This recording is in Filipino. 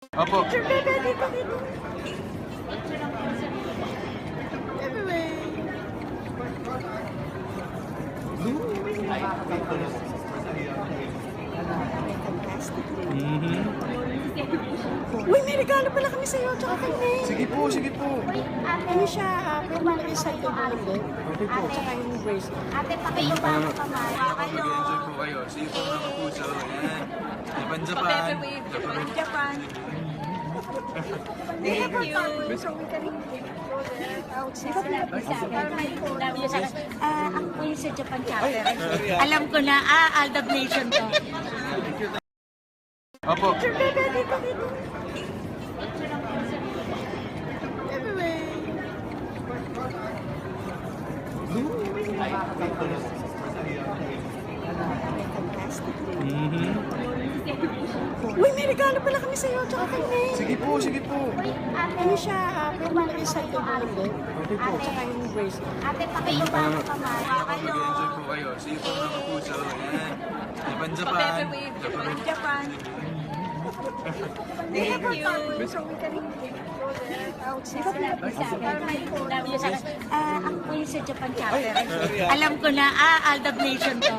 Opo. Uy, may regalo pala kami sa'yo, tsaka kay Nate. Sige po, sige po. Ano siya, may malaki sa ito bulo. Okay po. Tsaka yung bracelet. Ate, pakibaba mo pa man. Mag-enjoy po kayo. See you po mga kapuso. Ayan. Japan, Japan. Japan. Thank you. So we can go there outside. Ako po yung sa Japan chapter. Alam ko na, Aldab Nation to. Opo. Uy, may regalo pala kami sa'yo, tsaka kay Nate. Sige po, sige po. Ano siya, may malaki sa ito bulo. Okay po. Tsaka yung bracelet. Ate, pakibaba mo pa man. Mag-enjoy po kayo. See you po mga kapuso. Ayan. Japan, Japan. Japan. Thank you. So we can go there outside. Ako po yung sa Japan chapter. Alam ko na, Aldab Nation to.